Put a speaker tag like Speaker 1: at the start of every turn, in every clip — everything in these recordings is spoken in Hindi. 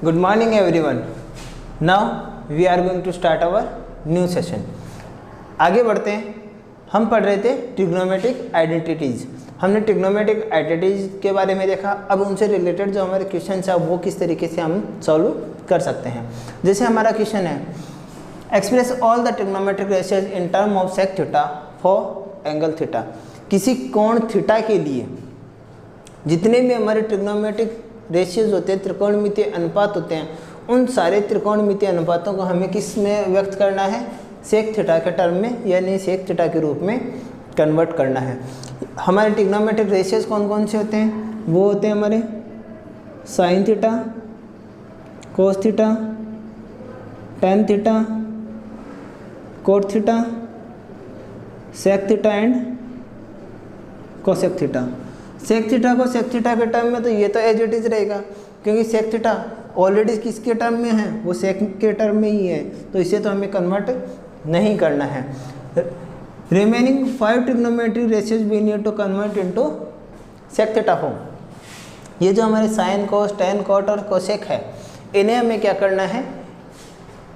Speaker 1: Good morning everyone. Now we are going to start our new session. आगे बढ़ते हैं। हम पढ़ रहे थे ट्रिग्नोमेट्रिक आइडेंटिटीज़। हमने ट्रिग्नोमेट्रिक आइडेंटिटीज़ के बारे में देखा। अब उनसे रिलेटेड जो हमारे क्वेश्चन है वो किस तरीके से हम सॉल्व कर सकते हैं। जैसे हमारा क्वेश्चन है, express all the trigonometric ratios in term of sec theta for angle theta. किसी कोण थीटा के लिए जितने भी हमारे ट्रिग्नोमेट्रिक रेशियोज होते हैं, त्रिकोणमितीय अनुपात होते हैं, उन सारे त्रिकोणमितीय अनुपातों को हमें किस में व्यक्त करना है? सेक थीटा के टर्म में, यानी सेक थीटा के रूप में कन्वर्ट करना है। हमारे ट्रिग्नोमेट्रिक रेशियोज कौन कौन से होते हैं? वो होते हैं हमारे sine theta, cos theta, tan theta, cot theta, sec theta and cosec theta. Sec theta को सेक थीटा के टर्म में तो ये तो एज इट इज रहेगा, क्योंकि सेक थीटा ऑलरेडी किसके टर्म में है? वो सेक के टर्म में ही है, तो इसे तो हमें कन्वर्ट नहीं करना है। Remaining 5 trigonometric ratios we need to convert into sec theta form. ये जो हमारे साइन, कोस, टेन, कोट और कोसेक है, इन्हें हमें क्या करना है?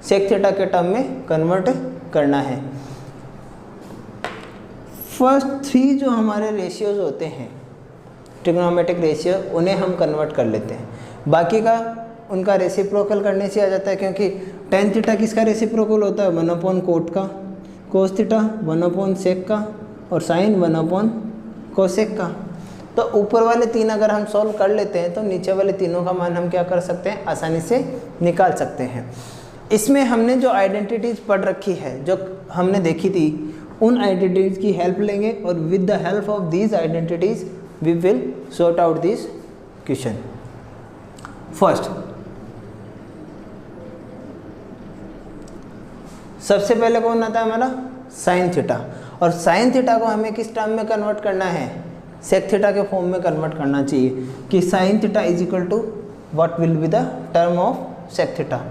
Speaker 1: सेक थीटा के टर्म में कन्वर्ट करना है। फर्स्ट 3 जो हमारे रेशियोज होते हैं ट्रिग्नोमेट्रिक रेशियो, उन्हें हम कन्वर्ट कर लेते हैं। बाकी का उनका रेसिप्रोकल करने से आ जाता है, क्योंकि टेन थीटा किसका रेसिप्रोकल होता है? 1/कोट का, कोस थीटा 1/सेक का, और साइन 1/कोसेक का। तो ऊपर वाले 3 अगर हम सॉल्व कर लेते हैं तो नीचे वाले तीनों का मान हम क्या कर सकते हैं? आसानी से निकाल सकते हैं। इसमें हमने जो आइडेंटिटीज़ पढ़ रखी है, जो हमने देखी थी, उन आइडेंटिटीज़ की हेल्प लेंगे और with the help of these identities we will sort out this question. First, सबसे पहले कौन आता है हमारा? Sine theta. और साइन थीटा को हमें किस टर्म में कन्वर्ट करना है? सेक थीटा के फॉर्म में कन्वर्ट करना चाहिए कि sine theta is equal to what will be the term of sec theta.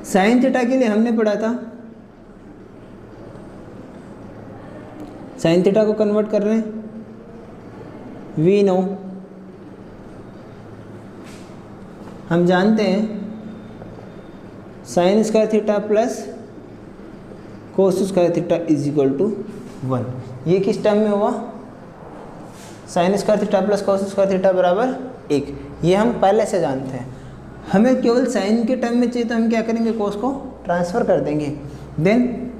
Speaker 1: Sine theta के लिए हमने पढ़ा था, साइन थीटा को कन्वर्ट कर रहे हैं, वी नो, हम जानते हैं sine square theta plus cos square theta is equal to 1। ये किस टर्म में हुआ? Sine square theta plus cos square theta बराबर 1। ये हम पहले से जानते हैं। हमें केवल साइन के टर्म में चाहिए तो हम क्या करेंगे? कोस को ट्रांसफ़र कर देंगे। Then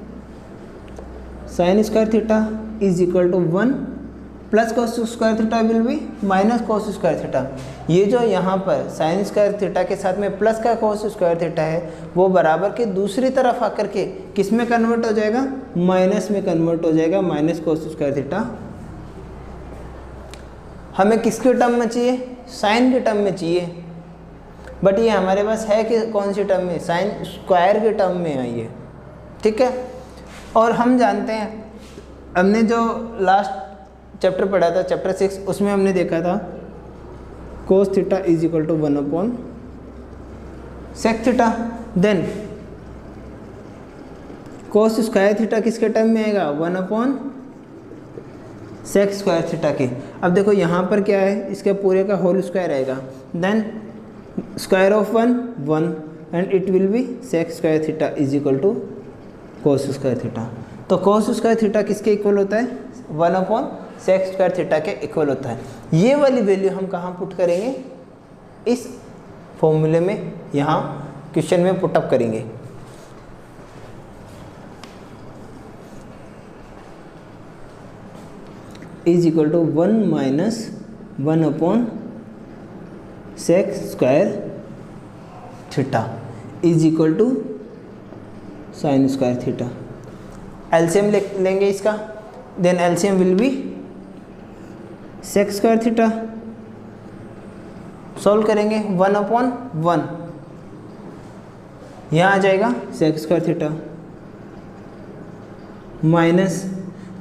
Speaker 1: sine square theta is equal to 1 plus cos square theta will be minus cos square theta. ये जो यहाँ पर साइन स्क्वायर थीटा के साथ में प्लस का कोस स्क्वायर थीटा है, वो बराबर के दूसरी तरफ आकर के किस में कन्वर्ट हो जाएगा? माइनस में कन्वर्ट हो जाएगा, माइनस कोस स्क्वायर थीटा। हमें किसके टर्म में चाहिए? साइन के टर्म में चाहिए, बट ये हमारे पास है कि कौन सी टर्म में? साइन स्क्वायर के टर्म में है ये, ठीक है। और हम जानते हैं, हमने जो लास्ट चैप्टर पढ़ा था, चैप्टर 6, उसमें हमने देखा था cos theta is equal to 1/सेक theta. Then cos square theta किसके टर्म में आएगा? 1/सेक स्क्वायर थीटा के। अब देखो यहाँ पर क्या है, इसके पूरे का होल स्क्वायर आएगा। Then square of 1 and it will be sec square theta is equal to cos square theta. तो कोस स्क्वायर थीटा किसके इक्वल होता है? 1/सेक स्क्वायर थीटा के इक्वल होता है। ये वाली वैल्यू हम कहाँ पुट करेंगे? इस फॉर्मूले में, यहाँ क्वेश्चन में पुटअप करेंगे। इज इक्वल टू 1 माइनस 1/सेक square theta is equal to sine square theta. LCM लेंगे इसका। Then LCM will be sec square theta. Solve करेंगे 1/1, यहाँ आ जाएगा sec square theta, minus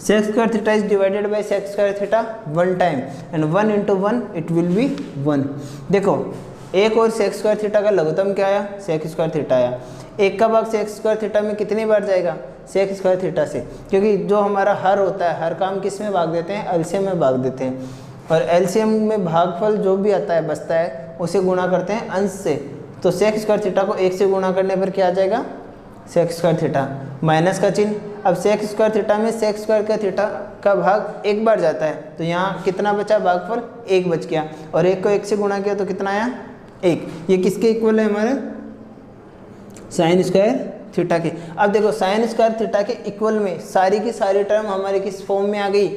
Speaker 1: sec square theta is divided by sec square theta 1 time, and 1 × 1 it will be 1। देखो, एक और सेक स्क्वायर थीटा का लघुत्तम क्या आया? सेक स्क्वायर थीटा आया। एक का भाग सेक स्क्वायर थीटा में कितनी बार जाएगा? सेक स्क्वायर थीटा से, क्योंकि जो हमारा हर होता है, हर काम किस में भाग देते हैं? एलसीएम में भाग देते हैं। और एलसीएम में भागफल जो भी आता है बचता है, उसे गुणा करते हैं अंश से, तो सेक स्क्वायर थीटा को 1 से गुणा करने पर क्या आ जाएगा, सेक स्क्वायर थीटा, माइनस का चिन्ह। अब सेक स्क्वायर थीटा में सेक स्क्वायर का थीटा का भाग एक बार जाता है, तो यहाँ कितना बचा, भागफल 1 बच गया, और 1 को 1 से गुणा किया तो कितना आया, 1। ये किसके इक्वल है, हमारे साइन स्क्वायर थीटा के। अब देखो साइन स्क्वायर थीटा के इक्वल में सारी की सारी टर्म हमारे किस फॉर्म में आ गई,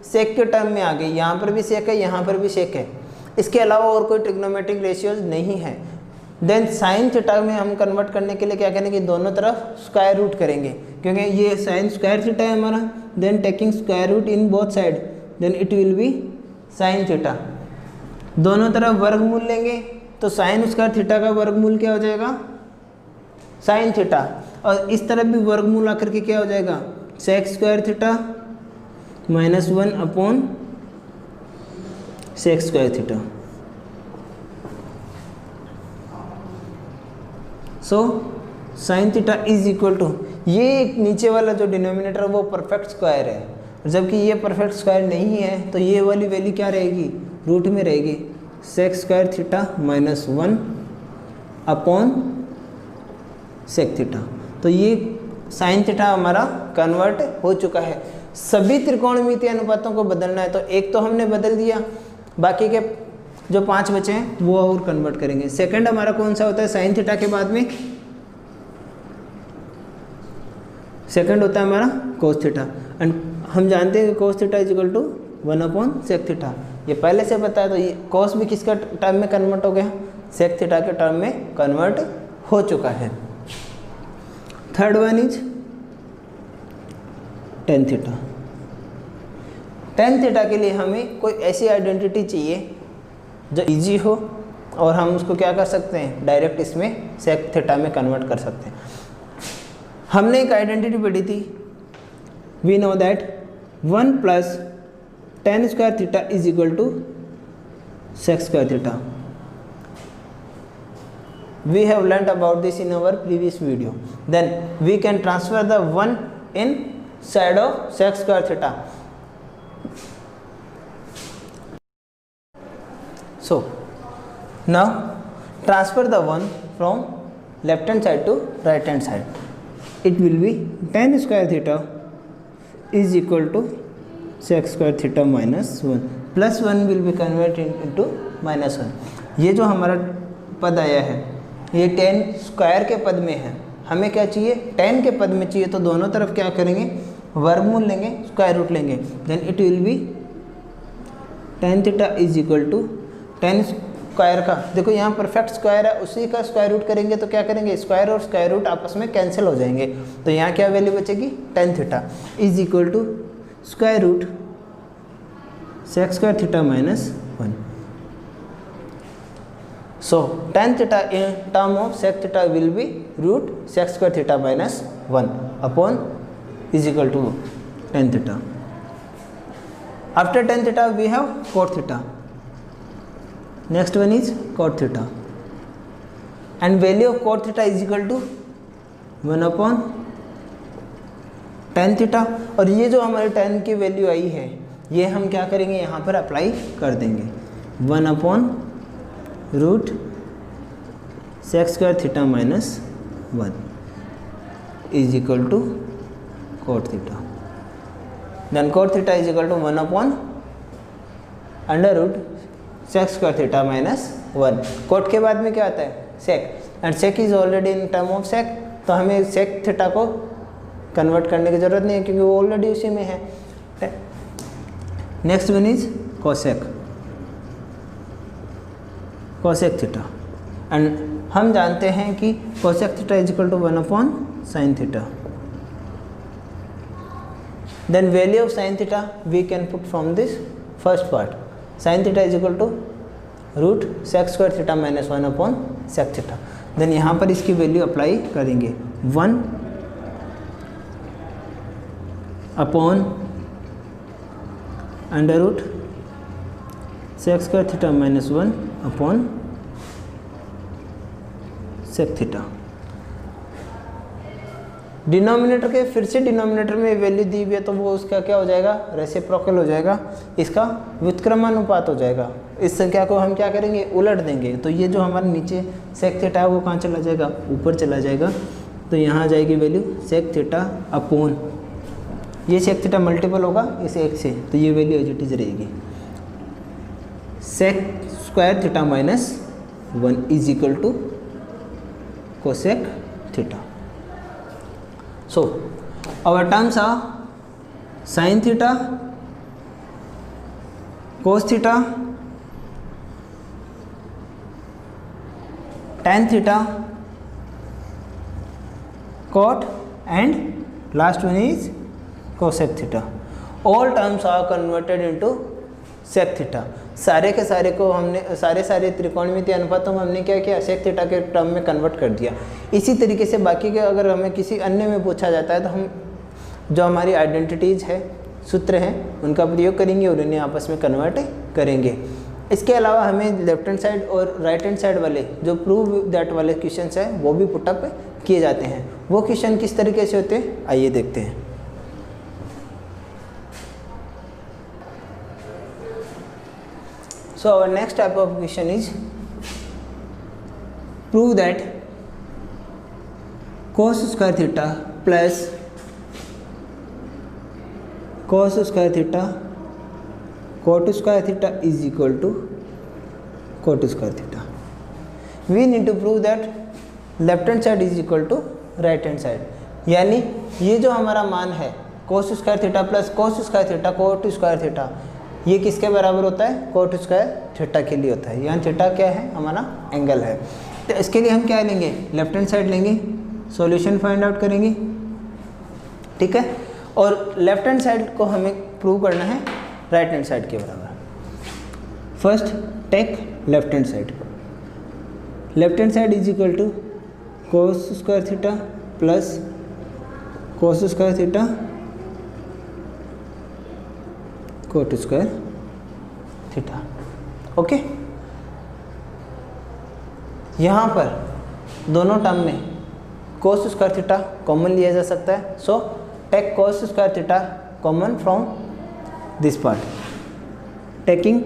Speaker 1: सेक के टर्म में आ गई। यहाँ पर भी सेक है, यहाँ पर भी सेक है, इसके अलावा और कोई ट्रिग्नोमेट्रिक रेशियोज नहीं है। देन साइन थीटा में हम कन्वर्ट करने के लिए क्या करेंगे, दोनों तरफ स्क्वायर रूट करेंगे, क्योंकि ये साइन स्क्वायर थीटा है हमारा। Then taking square root in both side, then it will be sine theta. दोनों तरफ वर्गमूल लेंगे तो साइन स्क्वायर थीटा का वर्गमूल क्या हो जाएगा, साइन थीटा, और इस तरफ भी वर्गमूल आकर के क्या हो जाएगा, sec square theta minus 1 upon sec square theta. So sine theta is equal to, ये नीचे वाला जो डिनोमिनेटर है वो परफेक्ट स्क्वायर है, जबकि ये परफेक्ट स्क्वायर नहीं है, तो ये वाली वैल्यू क्या रहेगी, रूट में रहेगी, sec square theta minus 1 upon sec theta. तो ये साइन थीटा हमारा कन्वर्ट हो चुका है। सभी त्रिकोणमितीय अनुपातों को बदलना है, तो एक तो हमने बदल दिया, बाकी के जो 5 बचे हैं वो और कन्वर्ट करेंगे। सेकंड हमारा कौन सा होता है, साइन थीटा के बाद में सेकंड होता है हमारा कोस थीटा, एंड हम जानते हैं कि cos theta is equal to 1 upon sec theta, ये पहले से पता है। तो ये कोस भी किसका टर्म में कन्वर्ट हो गया, सेक थीटा के टर्म में कन्वर्ट हो चुका है। Third one is tan theta. Tan theta के लिए हमें कोई ऐसी आइडेंटिटी चाहिए जो इजी हो, और हम उसको क्या कर सकते हैं, डायरेक्ट इसमें सेक थीटा में कन्वर्ट कर सकते हैं। हमने एक आइडेंटिटी पढ़ी थी, we know that 1 plus tan square theta is equal to sec square theta. We have learnt about this in our previous video. Then we can transfer the 1 in side of sec square theta. So now transfer the 1 from left hand side to right hand side. It will be tan square theta is equal to sec square theta minus 1, plus 1 will be converted into minus 1. ये जो हमारा पद आया है ये टेन स्क्वायर के पद में है, हमें क्या चाहिए, टेन के पद में चाहिए, तो दोनों तरफ क्या करेंगे, वर्गमूल लेंगे, स्क्वायर रूट लेंगे। Then it will be tan theta is equal to tan square का, देखो यहाँ परफेक्ट स्क्वायर है, उसी का स्क्वायर रूट करेंगे तो क्या करेंगे, स्क्वायर और स्क्वायर रूट आपस में कैंसिल हो जाएंगे, तो यहाँ क्या वैल्यू बचेगी, tan theta is equal to square root sec square theta minus 1. So tan theta in term of sec theta will be root sec square theta minus 1 upon is equal to tan theta. After tan theta we have cot theta. Next one is cot theta, and value of cot theta is equal to 1 upon tan theta. और ये जो हमारे tan की वैल्यू आई है ये हम क्या करेंगे, यहाँ पर अप्लाई कर देंगे, 1 upon root sec square theta minus 1 is equal to cot theta. Then cot theta is equal to 1 upon under root sec square theta minus 1। Cot के बाद में क्या आता है, sec, and sec is already in term of sec, तो हमें सेक थीटा को कन्वर्ट करने की जरूरत नहीं है क्योंकि वो ऑलरेडी उसी में है। Next one is cosec, cosec theta, and हम जानते हैं कि cosec theta is equal to 1 upon sine theta. Then value of sine theta we can put from this first part, sine theta is equal to root sec square theta minus 1 upon sec theta. Then यहाँ पर इसकी वैल्यू अप्लाई करेंगे, 1 upon under root sec square theta minus 1 upon sec theta. Denominator के फिर से डिनोमिनेटर में वैल्यू दी हुई है तो वो उसका क्या हो जाएगा, रेसिप्रोकल हो जाएगा, इसका व्युत्क्रमानुपात हो जाएगा। इस संख्या को हम क्या करेंगे, उलट देंगे। तो ये जो हमारे नीचे सेक थीटा है वो कहाँ चला जाएगा, ऊपर चला जाएगा। तो यहाँ आ जाएगी वैल्यू सेक थीटा अपॉन, ये सेक थीटा मल्टीपल होगा इस एक से, तो ये वैल्यू एज इट इज रहेगी sec square theta minus 1 is equal to cosec theta. So our terms are sin theta, cos theta, tan theta, cot and last one is cosec theta. All terms are converted into sec theta. सारे के सारे को हमने सारे त्रिकोणमितीय अनुपातों में हमने क्या किया, सेक थीटा के टर्म में कन्वर्ट कर दिया। इसी तरीके से बाकी के अगर हमें किसी अन्य में पूछा जाता है तो हम जो हमारी आइडेंटिटीज़ है, सूत्र हैं, उनका प्रयोग करेंगे और उन्हें आपस में कन्वर्ट करेंगे। इसके अलावा हमें लेफ्ट हैंड साइड और राइट हैंड साइड वाले जो प्रूव दैट वाले क्वेश्चन हैं वो भी पुटअप किए जाते हैं। वो क्वेश्चन किस तरीके से होते हैं आइए देखते हैं। So our next type of question is prove that cos square theta plus cos square theta cot square theta is equal to cot square theta. We need to prove that left hand side is equal to right hand side. यानी ये जो हमारा मान है cos square theta plus cos square theta cot square theta, ये किसके बराबर होता है, कोट स्क्वायर थीटा के लिए होता है। यहाँ थीटा क्या है, हमारा एंगल है। तो इसके लिए हम क्या लेंगे, लेफ्ट हैंड साइड लेंगे, सॉल्यूशन फाइंड आउट करेंगे, ठीक है। और लेफ्ट हैंड साइड को हमें प्रूव करना है राइट हैंड साइड के बराबर। First take left hand side, left hand side is equal to cos square theta plus cos square theta cot square theta. Okay, यहाँ पर दोनों टर्म में कोस स्क्वायर थीटा कॉमन लिया जा सकता है। So take cos square theta common from this part, taking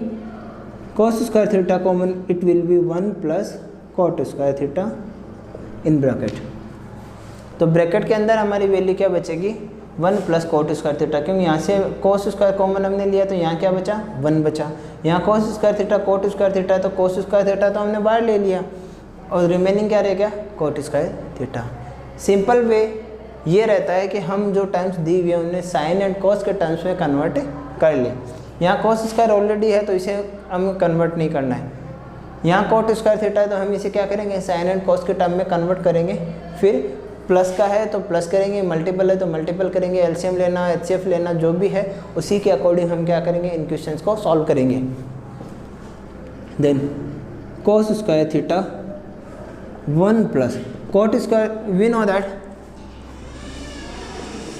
Speaker 1: cos square theta common it will be 1 plus cot square theta in bracket. तो ब्रैकेट के अंदर हमारी वैल्यू क्या बचेगी, 1 प्लस कोट स्क्वायर थीटा, क्योंकि यहाँ से कोस स्क्वायर कॉमन हमने लिया तो यहाँ क्या बचा, 1 बचा। यहाँ कोस square theta cot square theta तो कोस स्क्वायर थीटा तो हमने बाहर ले लिया और रिमेनिंग क्या रह गया, coat square theta. Simple way ये रहता है कि हम जो टर्म्स दी हुई है उन्हें साइन एंड कॉस के टर्म्स में कन्वर्ट कर लें। यहाँ कोस स्क्वायर ऑलरेडी है तो इसे हमें कन्वर्ट नहीं करना है। यहाँ कोट स्क्वायर थीटा है तो हम इसे क्या करेंगे, साइन एंड कॉस के टर्म में कन्वर्ट करेंगे। फिर प्लस का है तो प्लस करेंगे, मल्टीपल है तो मल्टीपल करेंगे, एलसीएम लेना, एचसीएफ लेना, जो भी है उसी के अकॉर्डिंग हम क्या करेंगे, इन क्वेश्चंस को सॉल्व करेंगे। Then cos square theta 1 plus cot square, we know that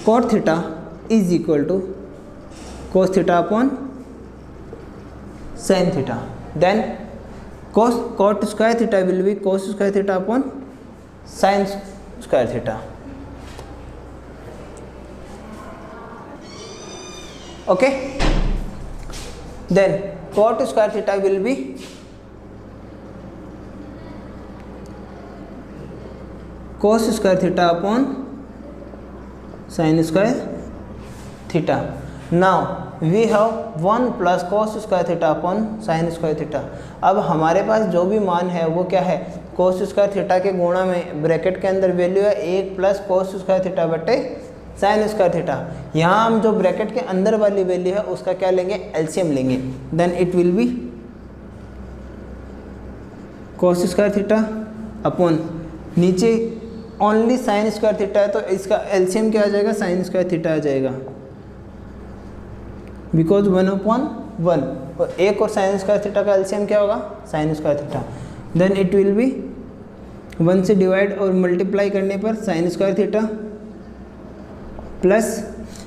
Speaker 1: cot theta is equal to cos theta upon sine theta. Then cot square theta will be cos square theta upon sine square theta. Okay, then cot square theta will be cos square theta upon sine square theta. Now we have 1 plus cos square theta upon sine square theta. अब हमारे पास जो भी मान है वो क्या है, cos स्क्वायर थीटा के गुणा में ब्रैकेट के अंदर वैल्यू है 1 प्लस cos स्क्वायर थीटा बटे साइन स्क्वायर थीटा। यहाँ हम जो ब्रैकेट के अंदर वाली वैल्यू है उसका क्या लेंगे, एलसीएम लेंगे। Then it will be cos square theta upon नीचे ओनली साइन स्क्वायर थीटा है तो इसका एलसीएम क्या आ जाएगा, साइन स्क्वायर थीटा आ जाएगा, बिकॉज 1/1 और एक और साइन स्क्वायर थीटा का एलसीएम क्या होगा, sine square theta. Then it will be 1 से डिवाइड और मल्टीप्लाई करने पर sine square theta plus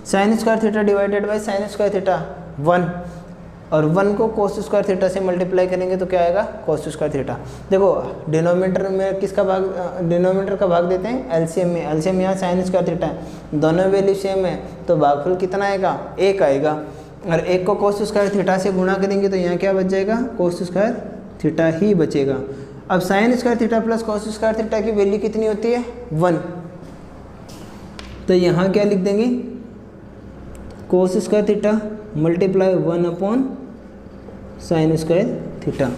Speaker 1: sine square theta divided by sine square theta 1। और 1 को cos स्क्वायर थीटा से मल्टीप्लाई करेंगे तो क्या आएगा cos स्क्वायर थीटा। देखो डिनोमिनेटर में किसका भाग, डिनोमिनेटर का भाग देते हैं एलसीएम में, एलसीएम यहाँ sin स्क्वायर थीटा है, दोनों वैल्यू सेम है तो भागफल कितना आएगा 1 आएगा, और 1 को cos स्क्वायर थीटा से गुणा करेंगे तो यहाँ क्या बच जाएगा cos स्क्वायर थीटा ही बचेगा। अब sin square theta plus cos square theta की वैल्यू कितनी होती है 1, तो यहाँ क्या लिख देंगे cos square theta multiply 1 upon sine square theta,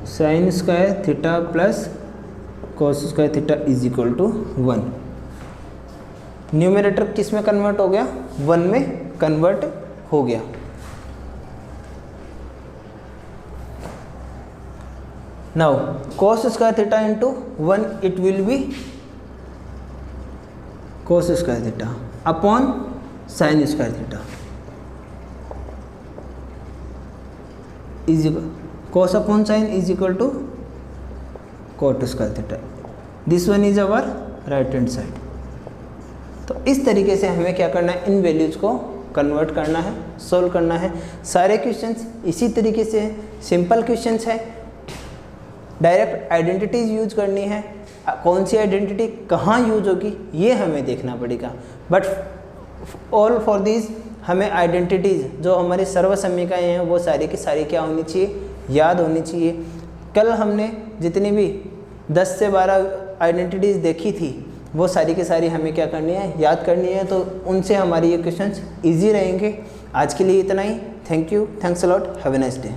Speaker 1: sine square theta plus cos square theta is equal to 1। Numerator किस में कन्वर्ट हो गया 1 में कन्वर्ट हो गया। Now cos square theta into 1 it will be cos square theta upon sine square theta is equal cos upon sine is equal to cot square theta. This one is our right hand side. तो इस तरीके से हमें क्या करना है, इन वैल्यूज को कन्वर्ट करना है, सोल्व करना है। सारे क्वेश्चंस इसी तरीके से सिंपल क्वेश्चंस है। डायरेक्ट आइडेंटिटीज यूज करनी है, कौन सी आइडेंटिटी कहाँ यूज होगी ये हमें देखना पड़ेगा। बट ऑल फॉर दिस हमें आइडेंटिटीज़ जो हमारी सर्वसम्यिकाएँ हैं वो सारी की सारी क्या होनी चाहिए, याद होनी चाहिए। कल हमने जितनी भी 10 से 12 आइडेंटिटीज़ देखी थी वो सारी की सारी हमें क्या करनी है, याद करनी है, तो उनसे हमारी ये क्वेश्चंस इजी रहेंगे। आज के लिए इतना ही। Thank you, thanks a lot, have a nice day.